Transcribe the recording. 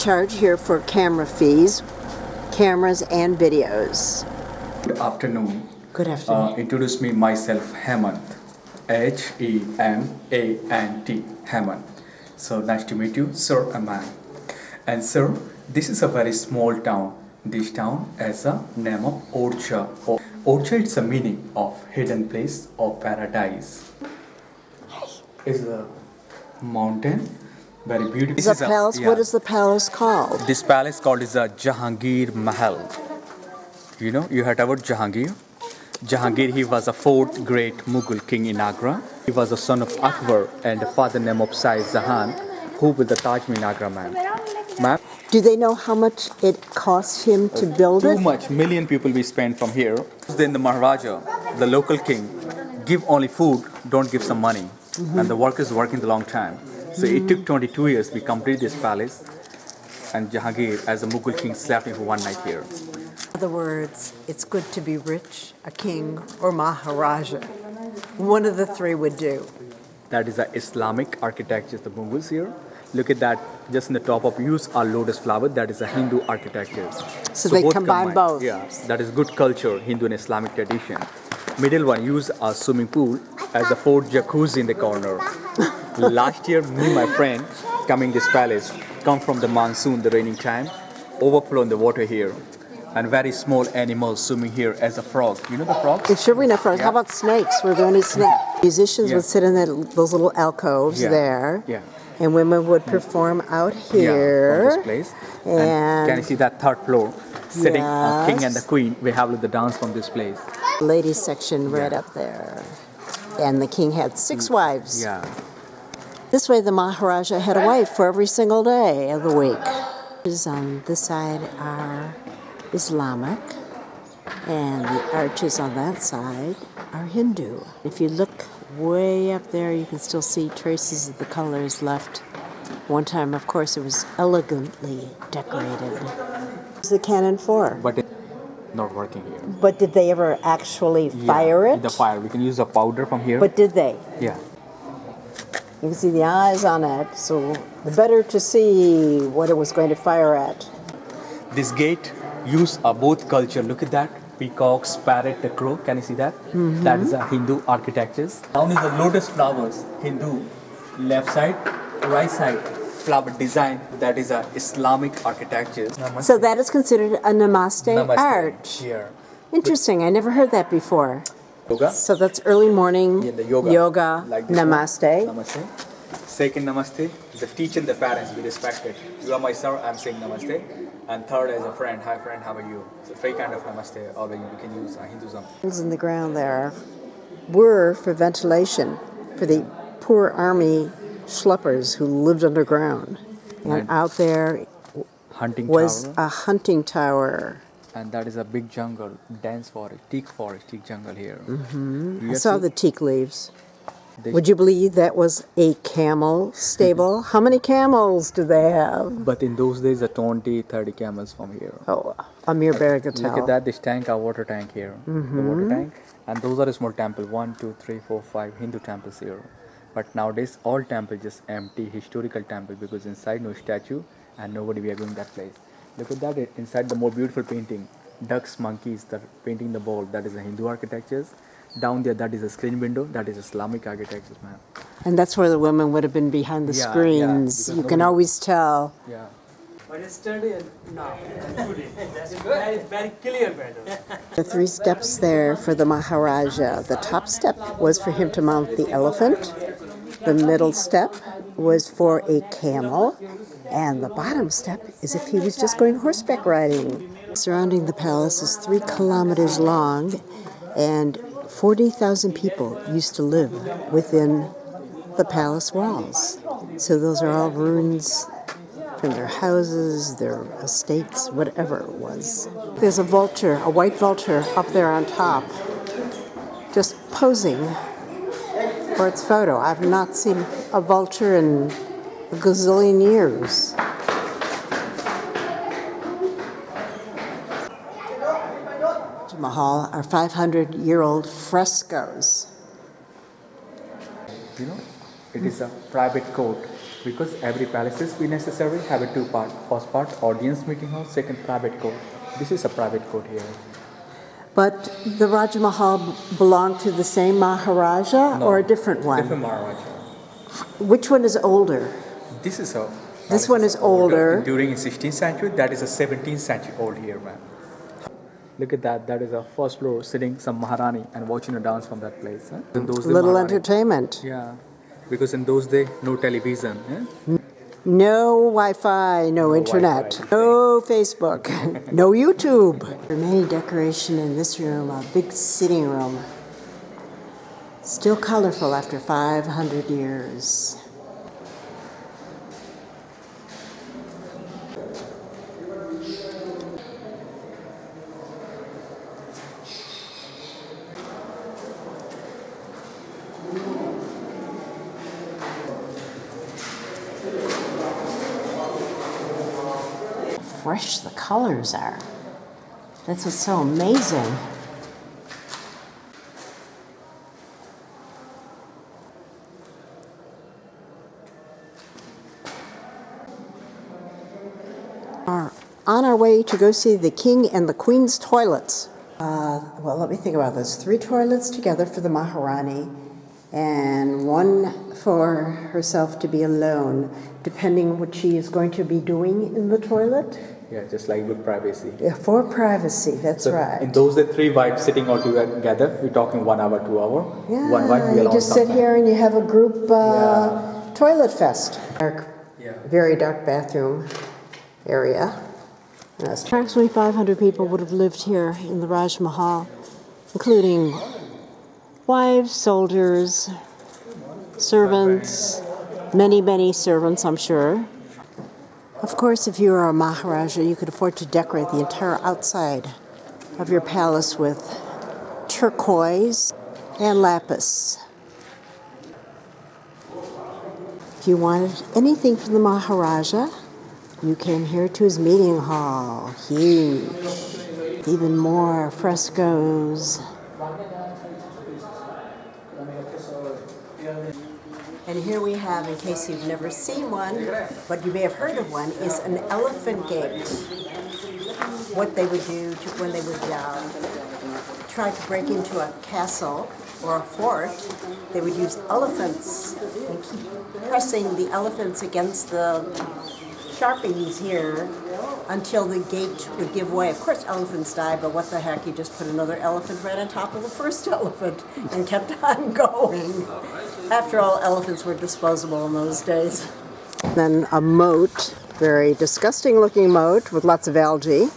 charge here for camera fees, cameras and videos. Good afternoon. Good afternoon. Introduce me myself, Hemant. Hemant. Hemant. So nice to meet you, sir and ma'am. And sir, this is a very small town. This town has a name of Orchha. Orchha is a meaning of hidden place of paradise. Is a mountain, very beautiful. The palace. What is the palace called? This palace called is a Jahangir Mahal. You know, you heard about Jahangir? Jahangir, he was a fourth great Mughal king in Agra. He was the son of Akbar and the father name of Shah Jahan, who built the Taj Mahal in Agra, ma'am. Ma'am? Do they know how much it cost him to build it? Too much. Million people we spent from here. Then the Maharaja, the local king, give only food, don't give some money. And the workers working the long time. So it took 22 years we completed this palace. And Jahangir, as a Mughal king, slept in for one night here. In other words, it's good to be rich, a king, or Maharaja. One of the three would do. That is a Islamic architecture, the Mughals here. Look at that, just in the top of use are lotus flower, that is a Hindu architecture. So they both combine both. Yeah, that is good culture, Hindu and Islamic tradition. Middle one use a swimming pool as a fourth jacuzzi in the corner. Last year, me and my friend coming this palace, come from the monsoon, the raining time, overflow in the water here. And very small animals swimming here as a frog. You know the frogs? Sure, we know frogs. Yeah. How about snakes? Were there any snakes? Musicians would sit in those little alcoves there. Yeah. And women would perform out here. Yeah, from this place. And can you see that third floor? Sitting king and the queen. We have the dance from this place. Ladies section right up there. And the king had 6 wives. Yeah. This way the Maharaja had a wife for every single day of the week. On this side are Islamic, and the arches on that side are Hindu. If you look way up there, you can still see traces of the colors left. One time, of course, it was elegantly decorated. What's the cannon for? But it's not working here. But did they ever actually fire it? The fire. We can use a powder from here. But did they? Yeah. You can see the eyes on it, so the better to see what it was going to fire at. This gate use both culture. Look at that. Peacocks, parrot, the crow. Can you see that? That is a Hindu architecture. Down is the lotus flowers. Hindu. Left side, right side. Flower design. That is a Islamic architecture. So that is considered a Namaste arch. Here. Interesting. I never heard that before. Yoga. So that's early morning Yeah, the yoga. Like this Namaste. one. Namaste. Second Namaste is the teacher and the parents. We respect it. You are my sir, I'm saying Namaste. And third as a friend. Hi friend, how are you? So three kind of Namaste, or we can use Hinduism. In the ground there were for ventilation for the poor army schleppers who lived underground. And out there was a hunting tower. And that is a big jungle, dense forest, teak jungle here. I saw the teak leaves. Would you believe that was a camel stable? How many camels do they have? But in those days, 20, 30 camels from here. Oh, Amir Baragatau. Look at that, this tank, our water tank here. The water tank. And those are a small temple, 1, 2, 3, 4, 5 Hindu temples here. But nowadays, all temples just empty, historical temple, because inside no statue and nobody we are going that place. Look at that, inside the more beautiful painting. Ducks, monkeys, that painting the ball, that is a Hindu architecture. Down there, that is a screen window, that is Islamic architecture, ma'am. And that's where the women would have been behind the screens. You can always tell. Yeah. But yesterday, no. That's very clear better. The 3 steps there for the Maharaja. The top step was for him to mount the elephant. The middle step was for a camel. And the bottom step is if he was just going horseback riding. Surrounding the palace is 3 kilometers long, and 40,000 people used to live within the palace walls. So those are all ruins from their houses, their estates, whatever it was. There's a vulture, a white vulture up there on top, just posing for its photo. I've not seen a vulture in a gazillion years. Mahal are 500-year-old frescoes. You know, it is a private court. Because every palaces be necessary have a two part. First part audience meeting hall, second private court. This is a private court here. But the Raj Mahal belonged to the same Maharaja or a different one? Different Maharaja. Which one is older? This is a. This one is older. During the 16th century, that is a 17th century old here, man. Look at that. That is a first floor sitting some Maharani and watching a dance from that place. Huh? In those days, Little Maharani- entertainment. Yeah, because in those days, no television. Yeah? No Wi-Fi, no internet, Wi-Fi. no Facebook, no YouTube. There are many decoration in this room, a big sitting room. Still colorful after 500 years. Fresh the colors are. That's what's so amazing. Are on our way to go see the king and the queen's toilets. Well, let me think about this. 3 toilets together for the Maharani and 1 for herself to be alone, depending what she is going to be doing in the toilet. Yeah, just like with privacy. Yeah, for privacy, that's So right. in those days, 3 wives sitting all together, we're talking 1 hour, 2 hour. Yeah, One wife be you alone just sit sometime. here and you have a group toilet fest. Yeah. Very dark bathroom area. Yes. Approximately 500 people would have lived here in the Raj Mahal, including wives, soldiers, servants, many servants, I'm sure. Of course, if you were a Maharaja, you could afford to decorate the entire outside of your palace with turquoise and lapis. If you wanted anything from the Maharaja, you came here to his meeting hall. Huge. Even more frescoes. And here we have, in case you've never seen one, but you may have heard of one, is an elephant gate. What they would do when they would try to break into a castle or a fort, they would use elephants and keep pressing the elephants against the sharpings here until the gate would give way. Of course, elephants die, but what the heck, you just put another elephant right on top of the first elephant and kept on going. After all, elephants were disposable in those days. Then a moat, very disgusting looking moat with lots of algae.